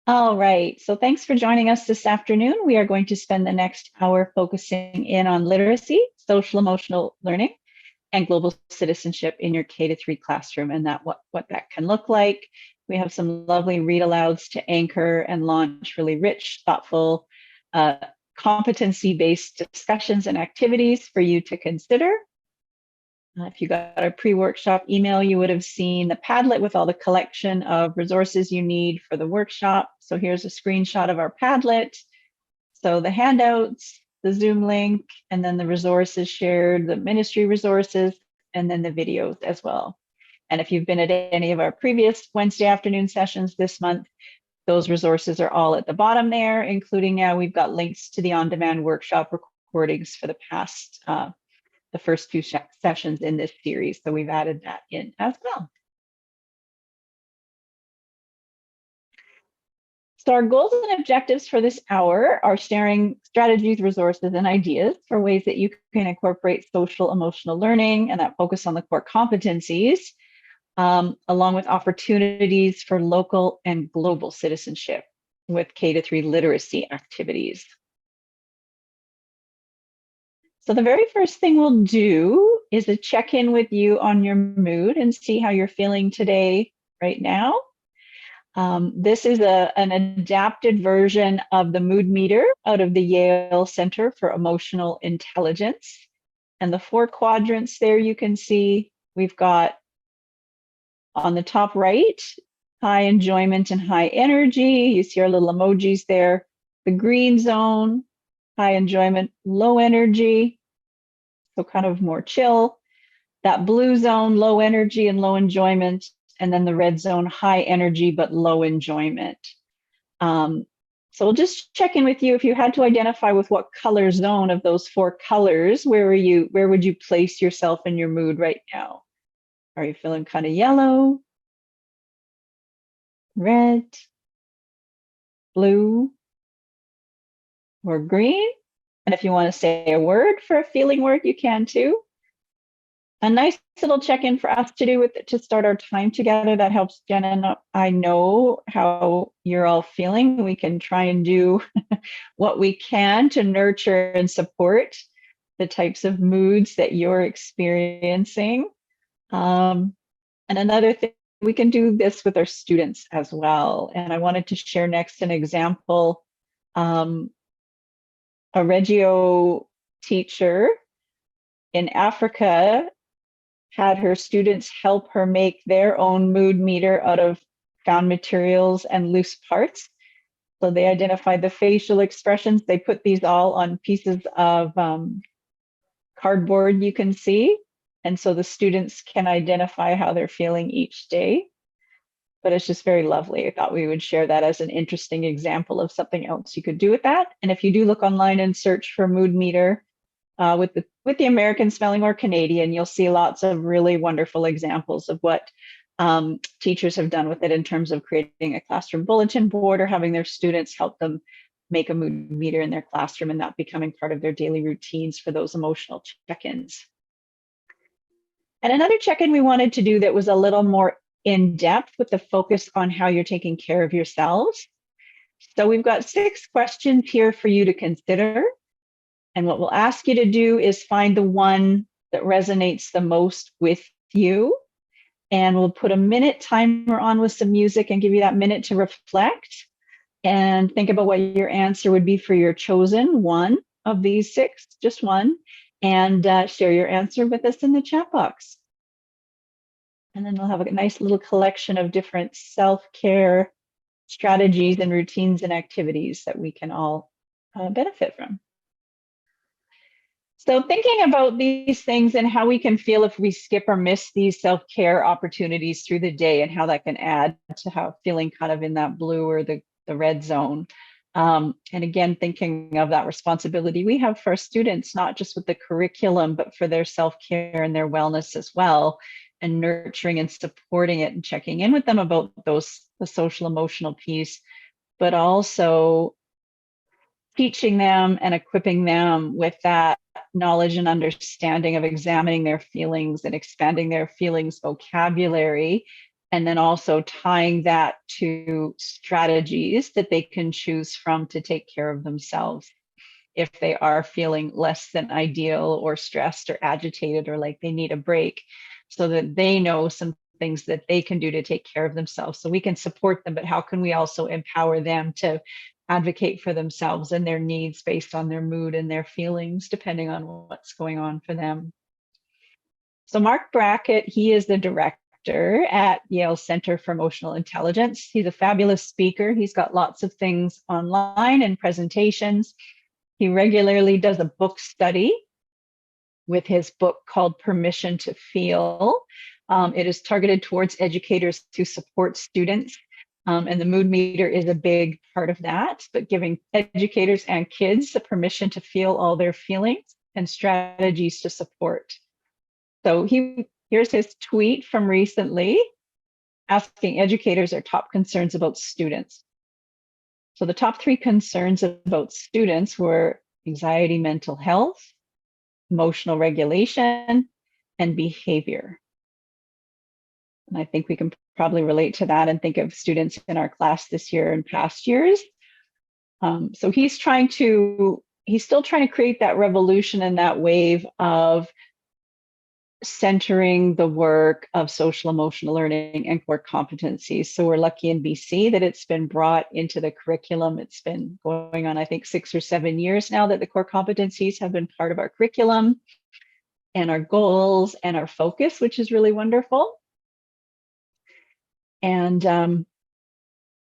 All right, so thanks for joining us this afternoon. We are going to spend the next hour focusing in on literacy, social emotional learning, and global citizenship in your K-3 classroom and what that can look like. We have some lovely read alouds to anchor and launch really rich, thoughtful, competency-based discussions and activities for you to consider. If you got our pre-workshop email, you would have seen the Padlet with all the collection of resources you need for the workshop. So here's a screenshot of our Padlet. So the handouts, the Zoom link, and then the resources shared, the ministry resources, and then the videos as well. And if you've been at any of our previous Wednesday afternoon sessions this month, those resources are all at the bottom there, including now we've got links to the on-demand workshop recordings for the past the first few sessions in this series. So we've added that in as well. So our goals and objectives for this hour are sharing strategies, resources, and ideas for ways that you can incorporate social emotional learning and that focus on the core competencies, along with opportunities for local and global citizenship with K-3 literacy activities. So the very first thing we'll do is a check-in with you on your mood and see how you're feeling today, right now. This is an adapted version of the mood meter out of the Yale Center for Emotional Intelligence. And the 4 quadrants there you can see, we've got on the top right, high enjoyment and high energy. You see our little emojis there. The green zone, high enjoyment, low energy, so kind of more chill. That blue zone, low energy and low enjoyment, and then the red zone, high energy but low enjoyment. So we'll just check in with you. If you had to identify with what color zone of those 4 colors, where would you place yourself in your mood right now? Are you feeling kind of yellow, red, blue, or green? And if you want to say a word for a feeling word, you can too. A nice little check-in for us to do to start our time together. That helps Jen and I know how you're all feeling. We can try and do what we can to nurture and support the types of moods that you're experiencing. And another thing, we can do this with our students as well. And I wanted to share next an example. A Reggio teacher in Africa had her students help her make their own mood meter out of found materials and loose parts. So they identified the facial expressions. They put these all on pieces of cardboard you can see. And so the students can identify how they're feeling each day. But it's just very lovely. I thought we would share that as an interesting example of something else you could do with that. And if you do look online and search for mood meter with the American spelling or Canadian, you'll see lots of really wonderful examples of what teachers have done with it in terms of creating a classroom bulletin board or having their students help them make a mood meter in their classroom and that becoming part of their daily routines for those emotional check-ins. And another check-in we wanted to do that was a little more in depth with the focus on how you're taking care of yourselves. So we've got 6 questions here for you to consider. And what we'll ask you to do is find the one that resonates the most with you. And we'll put a minute timer on with some music and give you that minute to reflect and think about what your answer would be for your chosen one of these 6, just one, and share your answer with us in the chat box. And then we'll have a nice little collection of different self-care strategies and routines and activities that we can all benefit from. So thinking about these things and how we can feel if we skip or miss these self-care opportunities through the day and how that can add to how feeling kind of in that blue or the red zone. And again, thinking of that responsibility we have for our students, not just with the curriculum, but for their self-care and their wellness as well, and nurturing and supporting it and checking in with them about the social emotional piece, but also teaching them and equipping them with that knowledge and understanding of examining their feelings and expanding their feelings vocabulary And then also tying that to strategies that they can choose from to take care of themselves if they are feeling less than ideal or stressed or agitated or like they need a break, so that they know some things that they can do to take care of themselves. So we can support them, but how can we also empower them to advocate for themselves and their needs based on their mood and their feelings, depending on what's going on for them. So Mark Brackett, he is the director at Yale Center for Emotional Intelligence. He's a fabulous speaker. He's got lots of things online and presentations. He regularly does a book study with his book called Permission to Feel. It is targeted towards educators to support students, and the mood meter is a big part of that, but giving educators and kids the permission to feel all their feelings and strategies to support. So here's his tweet from recently, asking educators their top concerns about students. So the top 3 concerns about students were anxiety, mental health, emotional regulation, and behavior. And I think we can probably relate to that and think of students in our class this year and past years. So he's still trying to create that revolution and that wave of centering the work of social emotional learning and core competencies. So we're lucky in BC that it's been brought into the curriculum. It's been going on, I think, 6 or 7 years now that the core competencies have been part of our curriculum and our goals and our focus, which is really wonderful. And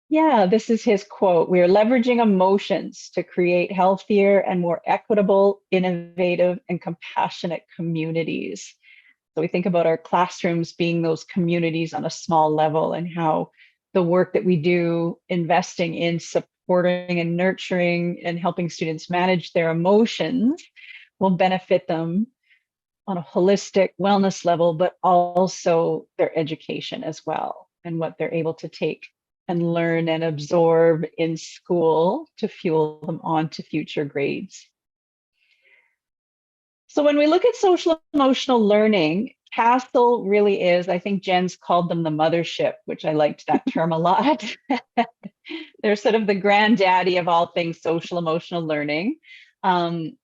yeah, this is his quote: "We are leveraging emotions to create healthier and more equitable, innovative, and compassionate communities." So we think about our classrooms being those communities on a small level, and how the work that we do investing in supporting and nurturing and helping students manage their emotions will benefit them on a holistic wellness level, but also their education as well, and what they're able to take and learn and absorb in school to fuel them on to future grades. So when we look at social emotional learning, CASEL really is, I think Jen's called them the mothership, which I liked that term a lot. They're sort of the granddaddy of all things social emotional learning. And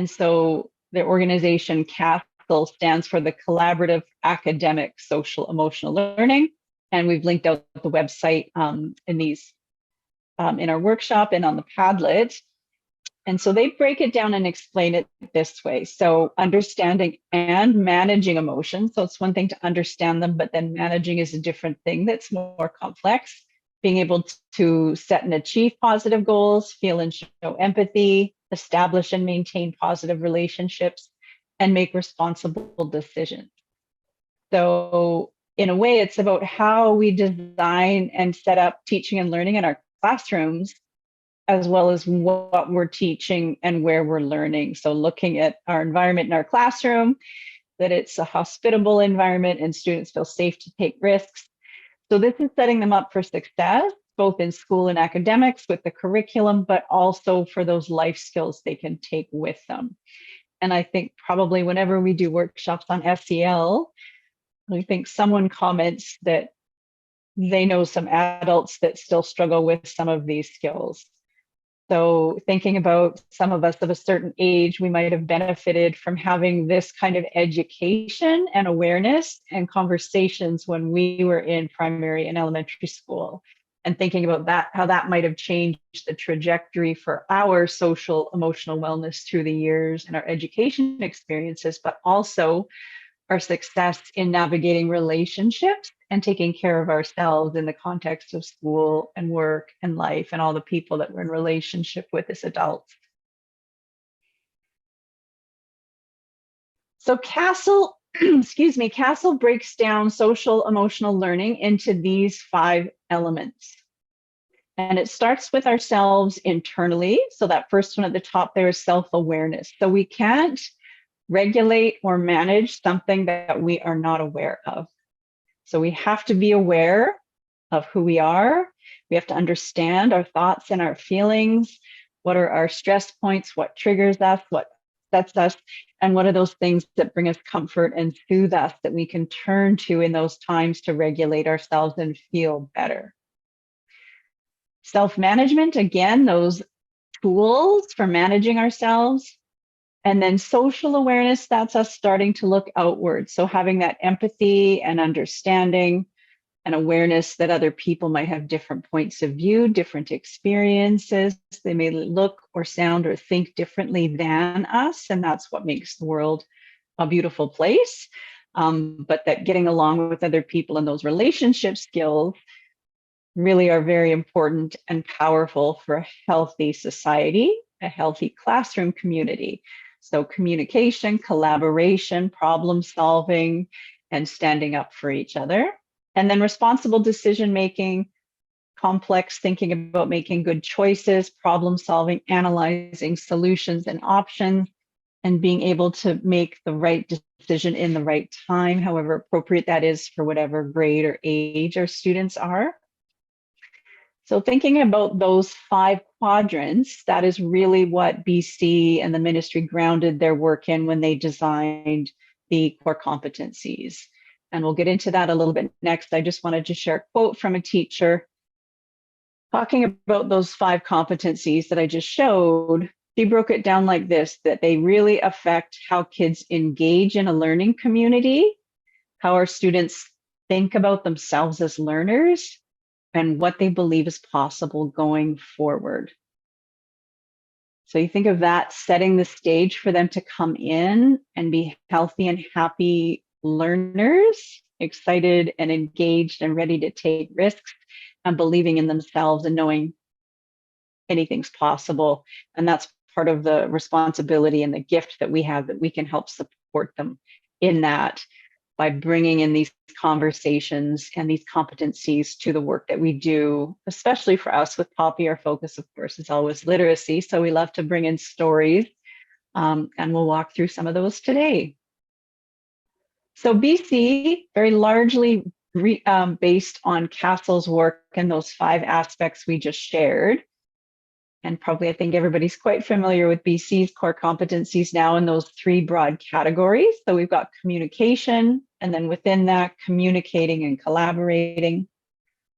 so their organization, CASEL, stands for the Collaborative Academic Social Emotional Learning. And we've linked out the website in our workshop and on the Padlet. And so they break it down and explain it this way. So understanding and managing emotions. So it's one thing to understand them, but then managing is a different thing that's more complex. Being able to set and achieve positive goals, feel and show empathy, establish and maintain positive relationships, and make responsible decisions. So in a way, it's about how we design and set up teaching and learning in our classrooms, as well as what we're teaching and where we're learning. So looking at our environment in our classroom, that it's a hospitable environment and students feel safe to take risks. So this is setting them up for success, both in school and academics with the curriculum, but also for those life skills they can take with them. And I think probably whenever we do workshops on SEL, I think someone comments that they know some adults that still struggle with some of these skills. So thinking about some of us of a certain age, we might have benefited from having this kind of education and awareness and conversations when we were in primary and elementary school, and thinking about that, how that might have changed the trajectory for our social emotional wellness through the years and our education experiences, but also our success in navigating relationships and taking care of ourselves in the context of school and work and life and all the people that we're in relationship with as adults. So CASEL, CASEL breaks down social emotional learning into these 5 elements. And it starts with ourselves internally. So that first one at the top there is self-awareness. So we can't regulate or manage something that we are not aware of. So we have to be aware of who we are. We have to understand our thoughts and our feelings. What are our stress points? What triggers us? What sets us, and what are those things that bring us comfort and soothe us that we can turn to in those times to regulate ourselves and feel better. Self-management, again, those tools for managing ourselves. And then social awareness, that's us starting to look outward. So having that empathy and understanding and awareness that other people might have different points of view, different experiences. They may look or sound or think differently than us. And that's what makes the world a beautiful place. But that getting along with other people and those relationship skills really are very important and powerful for a healthy society, a healthy classroom community. So communication, collaboration, problem solving, and standing up for each other. And then responsible decision making, complex thinking about making good choices, problem solving, analyzing solutions and options, and being able to make the right decision in the right time, however appropriate that is for whatever grade or age our students are. So thinking about those 5 quadrants, that is really what BC and the ministry grounded their work in when they designed the core competencies. And we'll get into that a little bit next. I just wanted to share a quote from a teacher talking about those 5 competencies that I just showed. She broke it down like this, that they really affect how kids engage in a learning community, how our students think about themselves as learners, and what they believe is possible going forward. So you think of that setting the stage for them to come in and be healthy and happy learners, excited and engaged and ready to take risks and believing in themselves and knowing anything's possible. And that's part of the responsibility and the gift that we have, that we can help support them in that by bringing in these conversations and these competencies to the work that we do, especially for us with POPEY. Our focus, of course, is always literacy. So we love to bring in stories, and we'll walk through some of those today. So BC, very largely based on Castle's work and those 5 aspects we just shared. And probably I think everybody's quite familiar with BC's core competencies now in those 3 broad categories. So we've got communication, and then within that, communicating and collaborating,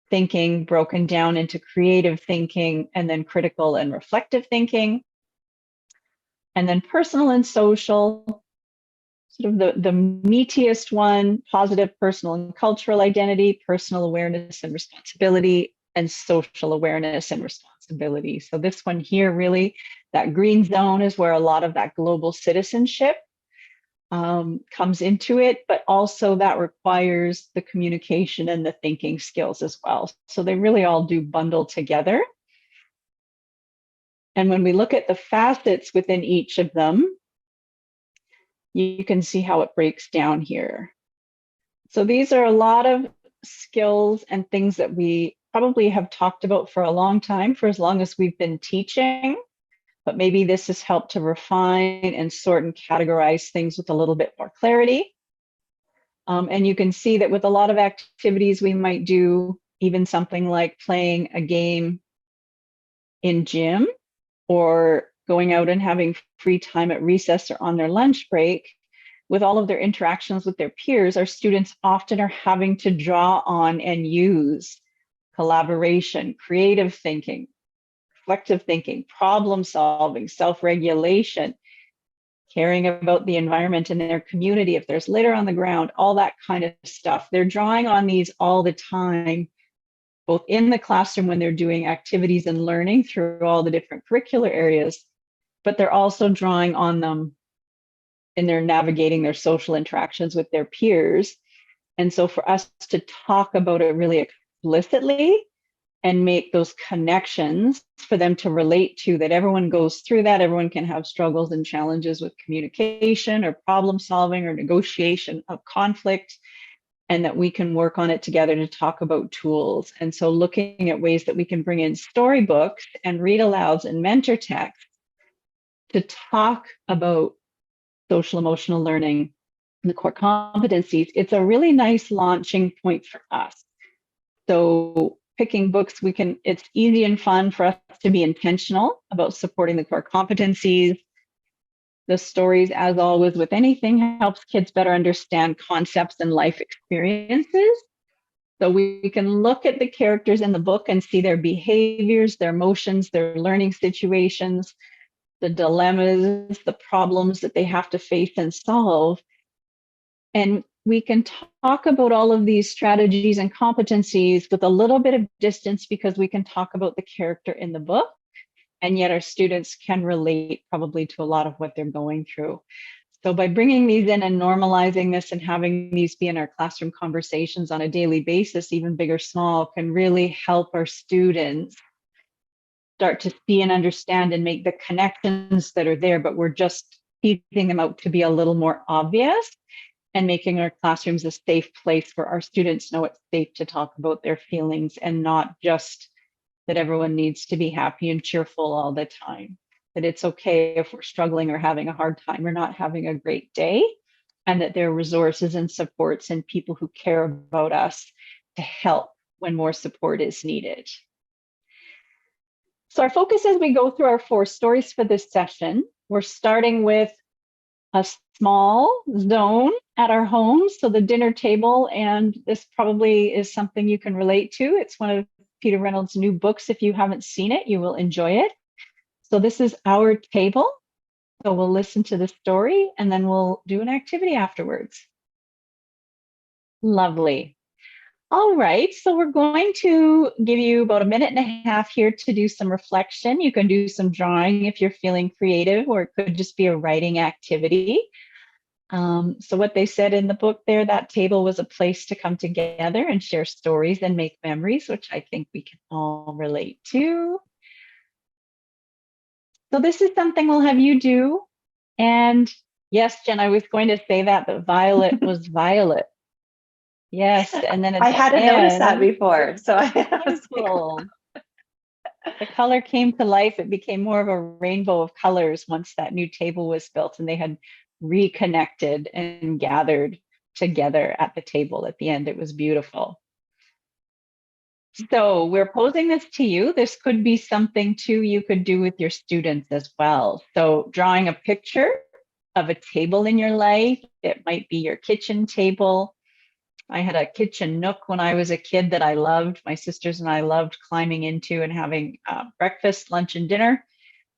thinking broken down into creative thinking, and then critical and reflective thinking, and then personal and social, sort of the meatiest one, positive personal and cultural identity, personal awareness and responsibility, and social awareness and responsibility. So this one here, really, that green zone is where a lot of that global citizenship comes into it, but also that requires the communication and the thinking skills as well. So they really all do bundle together. And when we look at the facets within each of them, you can see how it breaks down here. So these are a lot of skills and things that we probably have talked about for a long time, for as long as we've been teaching, but maybe this has helped to refine and sort and categorize things with a little bit more clarity. And you can see that with a lot of activities we might do, even something like playing a game in gym or going out and having free time at recess or on their lunch break, with all of their interactions with their peers, our students often are having to draw on and use collaboration, creative thinking, reflective thinking, problem solving, self-regulation, caring about the environment in their community, if there's litter on the ground, all that kind of stuff. They're drawing on these all the time, both in the classroom when they're doing activities and learning through all the different curricular areas, but they're also drawing on them in their navigating their social interactions with their peers. And so for us to talk about it really explicitly and make those connections for them to relate to, that everyone goes through that, everyone can have struggles and challenges with communication or problem solving or negotiation of conflict, and that we can work on it together to talk about tools. And so looking at ways that we can bring in storybooks and read alouds and mentor text to talk about social emotional learning and the core competencies, it's a really nice launching point for us. So picking books, it's easy and fun for us to be intentional about supporting the core competencies. The stories, as always with anything, helps kids better understand concepts and life experiences. So we can look at the characters in the book and see their behaviors, their emotions, their learning situations, the dilemmas, the problems that they have to face and solve. And we can talk about all of these strategies and competencies with a little bit of distance because we can talk about the character in the book. And yet our students can relate probably to a lot of what they're going through. So by bringing these in and normalizing this and having these be in our classroom conversations on a daily basis, even big or small, can really help our students start to see and understand and make the connections that are there, but we're just teasing them out to be a little more obvious and making our classrooms a safe place where our students know it's safe to talk about their feelings and not just that everyone needs to be happy and cheerful all the time, that it's okay if we're struggling or having a hard time or not having a great day, and that there are resources and supports and people who care about us to help when more support is needed. So our focus as we go through our 4 stories for this session, we're starting with a small zone at our home. So the dinner table, and this probably is something you can relate to. It's one of Peter Reynolds' new books. If you haven't seen it, you will enjoy it. So this is our table. So we'll listen to the story and then we'll do an activity afterwards. Lovely. All right, so we're going to give you about a minute and a half here to do some reflection. You can do some drawing if you're feeling creative, or it could just be a writing activity. So what they said in the book there, that table was a place to come together and share stories and make memories, which I think we can all relate to. So this is something we'll have you do. And yes, Jen, I was going to say that, but Violet was Violet. Yes, and then at I the hadn't noticed that before, so I was like, the color came to life. It became more of a rainbow of colors once that new table was built and they had reconnected and gathered together at the table at the end. It was beautiful. So we're posing this to you. This could be something too you could do with your students as well. So drawing a picture of a table in your life. It might be your kitchen table. I had a kitchen nook when I was a kid that I loved. My sisters and I loved climbing into and having breakfast, lunch, and dinner.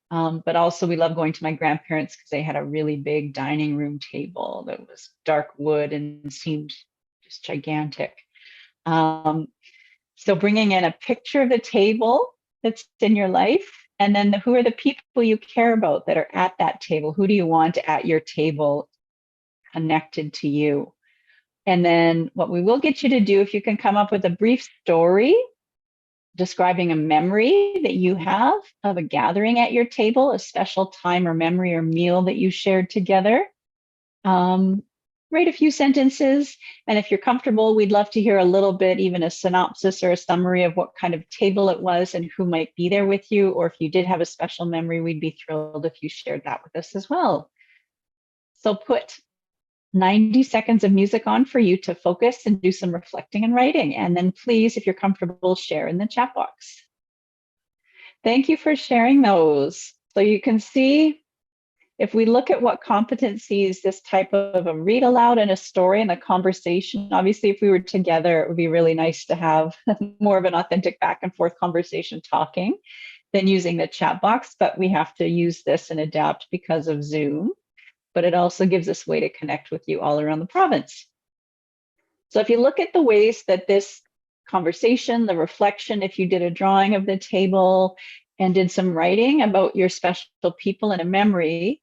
But also we loved going to my grandparents because they had a really big dining room table that was dark wood and seemed just gigantic. So bringing in a picture of the table that's in your life, and then who are the people you care about that are at that table? Who do you want at your table connected to you? And then what we will get you to do, if you can come up with a brief story describing a memory that you have of a gathering at your table, a special time or memory or meal that you shared together. Write a few sentences. And if you're comfortable, we'd love to hear a little bit, even a synopsis or a summary of what kind of table it was and who might be there with you. Or if you did have a special memory, we'd be thrilled if you shared that with us as well. So put 90 seconds of music on for you to focus and do some reflecting and writing. And then please, if you're comfortable, share in the chat box. Thank you for sharing those. So you can see, if we look at what competencies this type of a read aloud and a story and a conversation, obviously if we were together, it would be really nice to have more of an authentic back and forth conversation talking than using the chat box, but we have to use this and adapt because of Zoom. But it also gives us a way to connect with you all around the province. So if you look at the ways that this conversation, the reflection, if you did a drawing of the table and did some writing about your special people and a memory,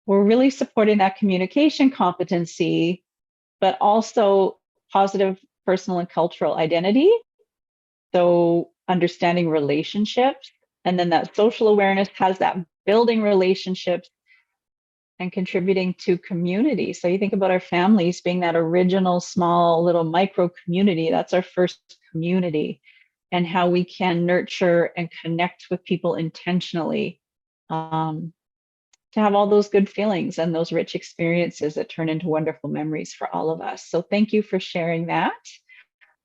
we're really supporting that communication competency, but also positive personal and cultural identity. So understanding relationships, and then that social awareness has that building relationships and contributing to community. So you think about our families being that original small little micro community. That's our first community, and how we can nurture and connect with people intentionally to have all those good feelings and those rich experiences that turn into wonderful memories for all of us. So thank you for sharing that.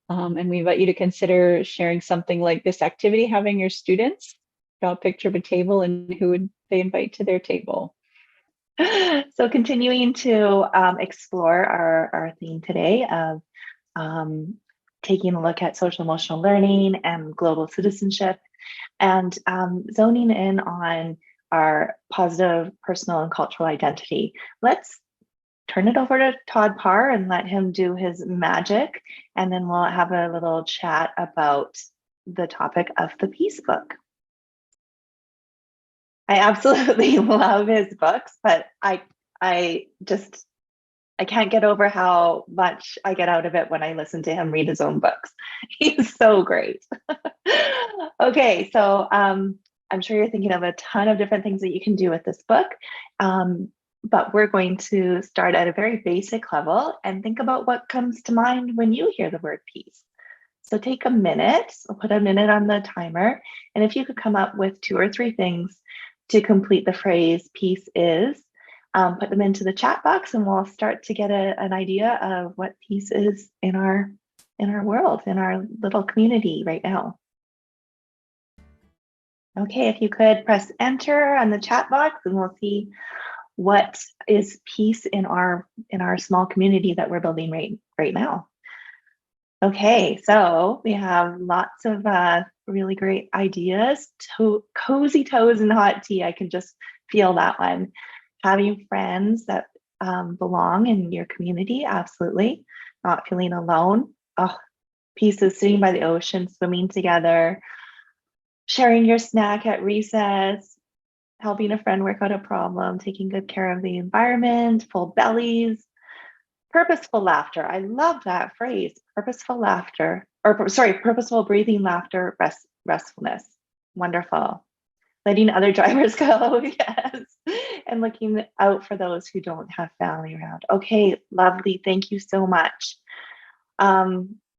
And we invite you to consider sharing something like this activity, having your students draw a picture of a table and who would they invite to their table. So continuing to explore our theme today of taking a look at social emotional learning and global citizenship, and zoning in on our positive personal and cultural identity. Let's turn it over to Todd Parr and let him do his magic, and then we'll have a little chat about the topic of the Peace Book. I absolutely love his books, but I can't get over how much I get out of it when I listen to him read his own books. He's so great. Okay, so I'm sure you're thinking of a ton of different things that you can do with this book, but we're going to start at a very basic level and think about what comes to mind when you hear the word peace. So take a minute, I'll put a minute on the timer, and if you could come up with 2 or 3 things to complete the phrase peace is, put them into the chat box, and we'll start to get an idea of what peace is in our world, in our little community right now. Okay, if you could press enter on the chat box, and we'll see what is peace in our small community that we're building right now. Okay, so we have lots of really great ideas. Cozy toes and hot tea. I can just feel that one. Having friends that belong in your community, absolutely. Not feeling alone. Oh, peace is sitting by the ocean, swimming together, sharing your snack at recess, helping a friend work out a problem, taking good care of the environment, full bellies, purposeful laughter. I love that phrase, purposeful laughter, or sorry, purposeful breathing, laughter, restfulness. Wonderful. Letting other drivers go, yes. And looking out for those who don't have family around. Okay, lovely. Thank you so much.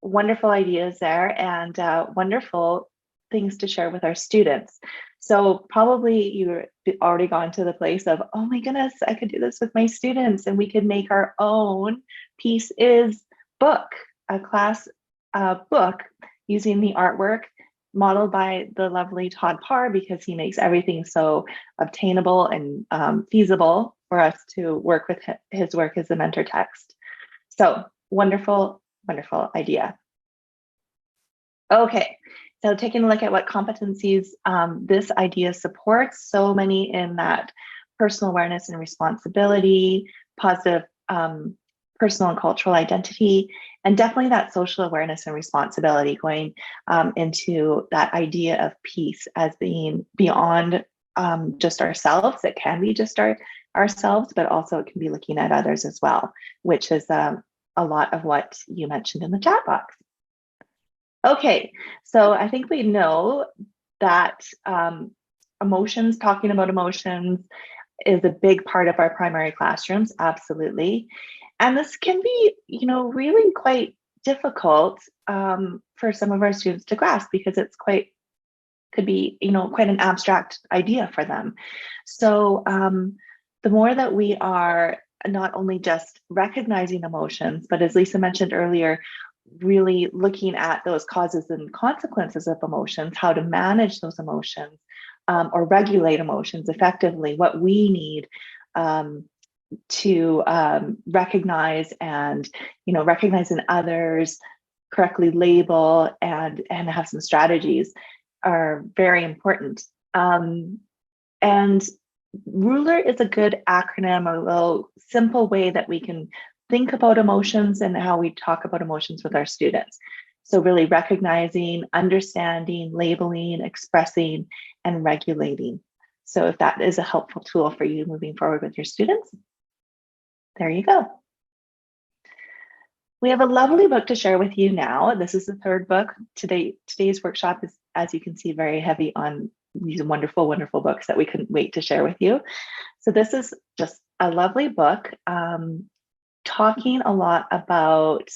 Wonderful ideas there, and wonderful things to share with our students. So probably you've already gone to the place of, oh my goodness, I could do this with my students, and we could make our own Peace Is book, a class book using the artwork modeled by the lovely Todd Parr, because he makes everything so obtainable and feasible for us to work with his work as a mentor text. So wonderful, wonderful idea. Okay, so taking a look at what competencies this idea supports, so many in that personal awareness and responsibility, positive personal and cultural identity, and definitely that social awareness and responsibility, going into that idea of peace as being beyond just ourselves. It can be just ourselves, but also it can be looking at others as well, which is a lot of what you mentioned in the chat box. Okay, so I think we know that emotions, talking about emotions, is a big part of our primary classrooms, absolutely. And this can be, really quite difficult for some of our students to grasp, because it's could be, quite an abstract idea for them. So the more that we are not only just recognizing emotions, but as Lisa mentioned earlier, really looking at those causes and consequences of emotions, how to manage those emotions or regulate emotions effectively, what we need to recognize and, recognize in others, correctly label, and have some strategies are very important. And RULER is a good acronym, a little simple way that we can think about emotions and how we talk about emotions with our students. So really recognizing, understanding, labeling, expressing, and regulating. So if that is a helpful tool for you moving forward with your students, there you go. We have a lovely book to share with you now. This is the 3rd book. Today's workshop is, as you can see, very heavy on these wonderful, wonderful books that we couldn't wait to share with you. So this is just a lovely book, talking a lot about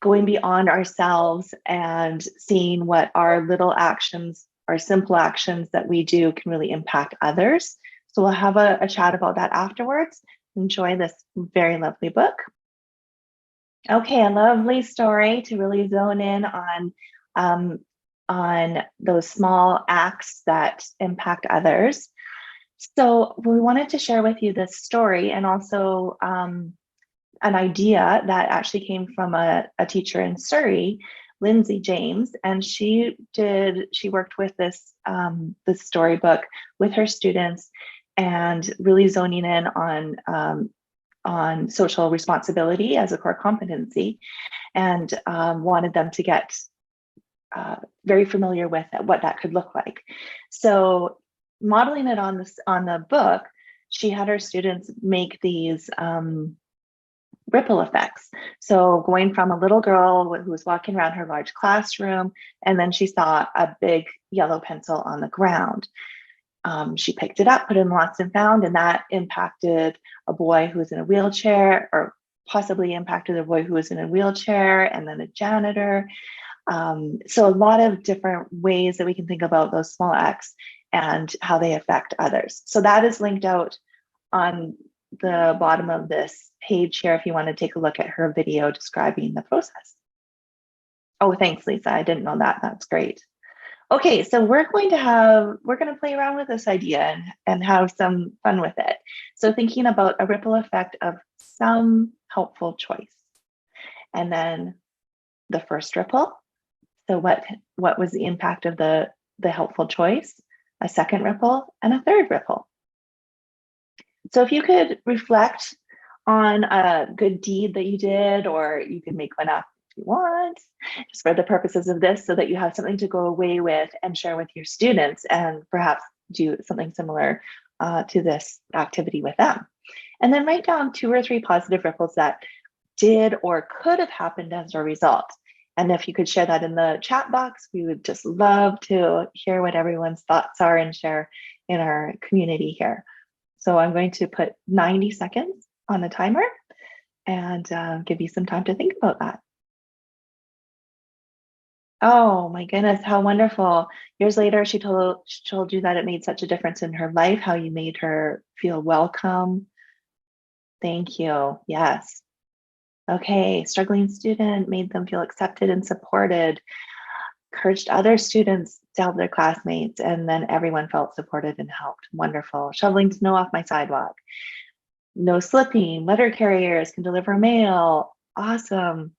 going beyond ourselves and seeing what our little actions, our simple actions that we do can really impact others. So we'll have a chat about that afterwards. Enjoy this very lovely book. Okay, a lovely story to really zone in on those small acts that impact others. So we wanted to share with you this story and also an idea that actually came from a teacher in Surrey, Lindsay James, and she worked with this storybook with her students and really zoning in on social responsibility as a core competency, and wanted them to get very familiar with what that could look like. So modeling it on the book, she had her students make these ripple effects. So going from a little girl who was walking around her large classroom, and then she saw a big yellow pencil on the ground. She picked it up, put it in lost and found, and that impacted a boy who was in a wheelchair, or possibly impacted a boy who was in a wheelchair, and then a janitor. So a lot of different ways that we can think about those small acts and how they affect others. So that is linked out on the bottom of this page here if you want to take a look at her video describing the process. Oh, thanks, Lisa. I didn't know that. That's great. Okay, so we're going to play around with this idea and have some fun with it. So thinking about a ripple effect of some helpful choice. And then the first ripple. So what was the impact of the helpful choice? A second ripple and a third ripple. So if you could reflect on a good deed that you did, or you could make one up if you want, just for the purposes of this, so that you have something to go away with and share with your students, and perhaps do something similar to this activity with them. And then write down 2 or 3 positive ripples that did or could have happened as a result. And if you could share that in the chat box, we would just love to hear what everyone's thoughts are and share in our community here. So I'm going to put 90 seconds on the timer and give you some time to think about that. Oh my goodness, how wonderful. Years later, she told you that it made such a difference in her life, how you made her feel welcome. Thank you. Yes. Okay, struggling student, made them feel accepted and supported, encouraged other students to help their classmates, and then everyone felt supported and helped. Wonderful. Shoveling snow off my sidewalk. No slipping. Letter carriers can deliver mail. Awesome.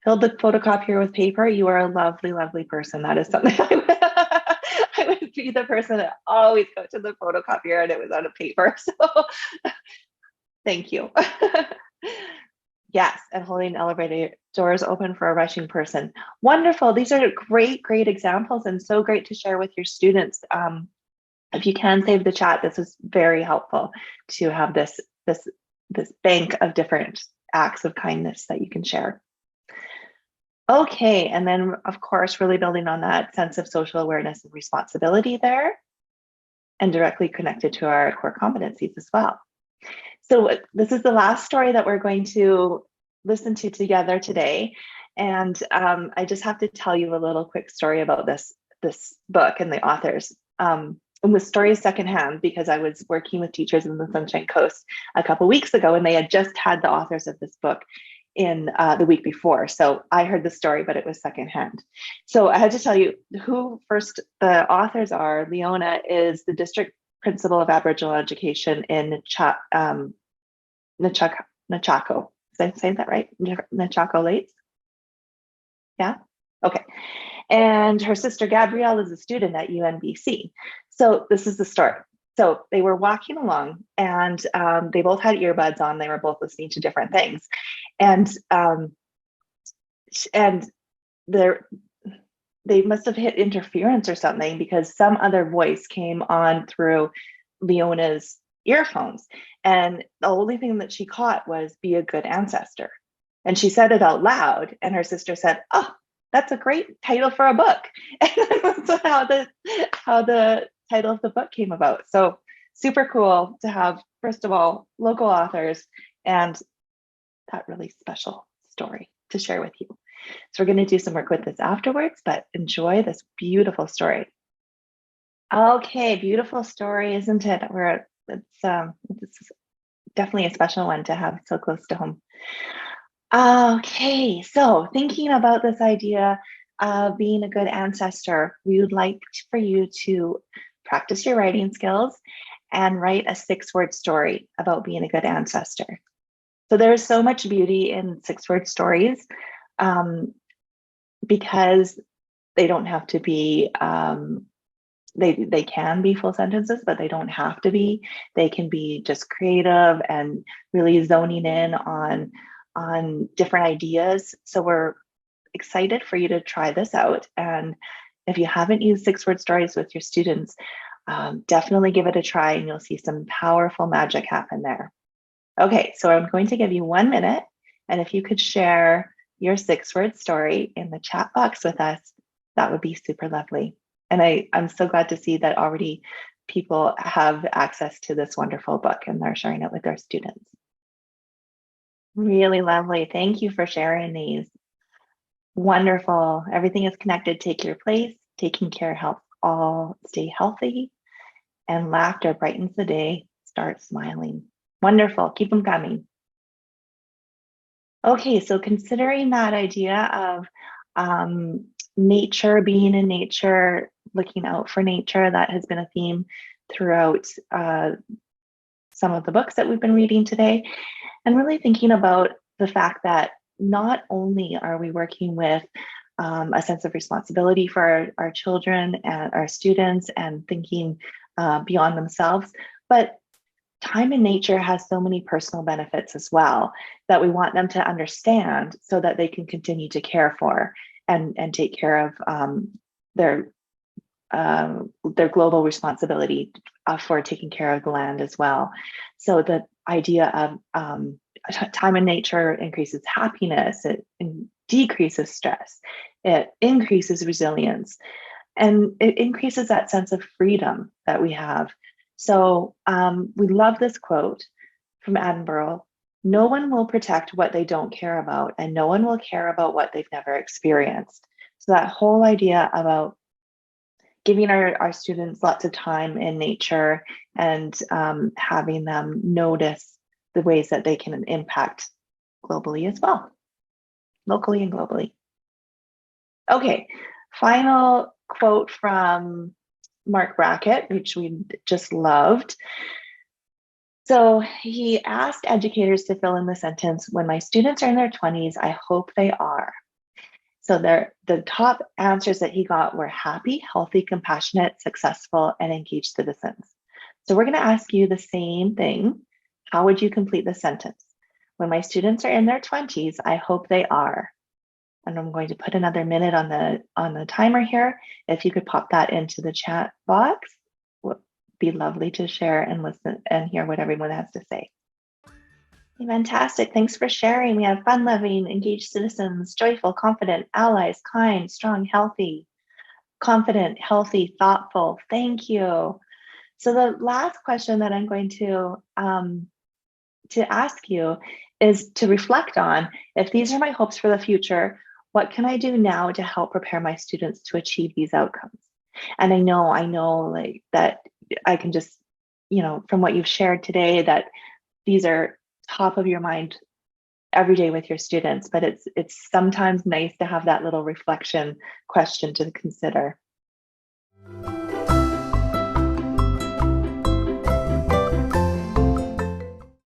Filled the photocopier with paper. You are a lovely, lovely person. That is something I would be the person that always go to the photocopier and it was out of paper. So thank you. Yes, and holding elevator doors open for a rushing person. Wonderful. These are great, great examples, and so great to share with your students. If you can save the chat, this is very helpful to have this bank of different acts of kindness that you can share. Okay, and then of course, really building on that sense of social awareness and responsibility there, and directly connected to our core competencies as well. So this is the last story that we're going to listen to together today. And I just have to tell you a little quick story about this book and the authors. And the story is secondhand because I was working with teachers in the Sunshine Coast a couple of weeks ago, and they had just had the authors of this book in the week before. So I heard the story, but it was secondhand. So I had to tell you who first the authors are. Leona is the district principal of Aboriginal education in Nechako. Did I say that right? Nechako Lakes? Yeah? Okay. And her sister Gabrielle is a student at UNBC. So this is the story. So they were walking along and they both had earbuds on. They were both listening to different things. And they must have hit interference or something because some other voice came on through Leona's earphones. And the only thing that she caught was "be a good ancestor." And she said it out loud. And her sister said, "Oh, that's a great title for a book." And that's how the title of the book came about. So super cool to have, first of all, local authors and that really special story to share with you. So we're going to do some work with this afterwards, but enjoy this beautiful story. Okay, beautiful story, isn't it? It's definitely a special one to have so close to home. Okay, so thinking about this idea of being a good ancestor, we would like for you to practice your writing skills and write a 6-word story about being a good ancestor. So there's so much beauty in 6-word stories, because they don't have to be, they can be full sentences, but they don't have to be. They can be just creative and really zoning in on different ideas. So we're excited for you to try this out. And if you haven't used 6-word stories with your students, definitely give it a try and you'll see some powerful magic happen there. Okay, so I'm going to give you 1 minute, and if you could share your 6-word story in the chat box with us, that would be super lovely. And I'm so glad to see that already people have access to this wonderful book and they're sharing it with their students. Really lovely. Thank you for sharing these. Wonderful. Everything is connected. Take your place. Taking care helps all stay healthy. And laughter brightens the day. Start smiling. Wonderful. Keep them coming. Okay, so considering that idea of nature, being in nature, looking out for nature, that has been a theme throughout some of the books that we've been reading today, and really thinking about the fact that not only are we working with a sense of responsibility for our children and our students and thinking beyond themselves, but time in nature has so many personal benefits as well that we want them to understand so that they can continue to care for and take care of their global responsibility for taking care of the land as well. So the idea of time in nature increases happiness, it decreases stress, it increases resilience, and it increases that sense of freedom that we have. So we love this quote from Attenborough: "No one will protect what they don't care about, and no one will care about what they've never experienced." So that whole idea about giving our students lots of time in nature and having them notice the ways that they can impact globally as well, locally and globally. Okay, final quote from Mark Brackett, which we just loved. So he asked educators to fill in the sentence, "When my students are in their 20s, I hope they are." So the top answers that he got were happy, healthy, compassionate, successful, and engaged citizens. So we're going to ask you the same thing. How would you complete the sentence? When my students are in their 20s, I hope they are. And I'm going to put another minute on the timer here. If you could pop that into the chat box, it would be lovely to share and listen and hear what everyone has to say. Fantastic. Thanks for sharing. We have fun-loving, engaged citizens, joyful, confident, allies, kind, strong, healthy, confident, healthy, thoughtful. Thank you. So the last question that I'm going to ask you is to reflect on, if these are my hopes for the future, what can I do now to help prepare my students to achieve these outcomes? And I know like that I can just, from what you've shared today, that these are top of your mind every day with your students, but it's sometimes nice to have that little reflection question to consider.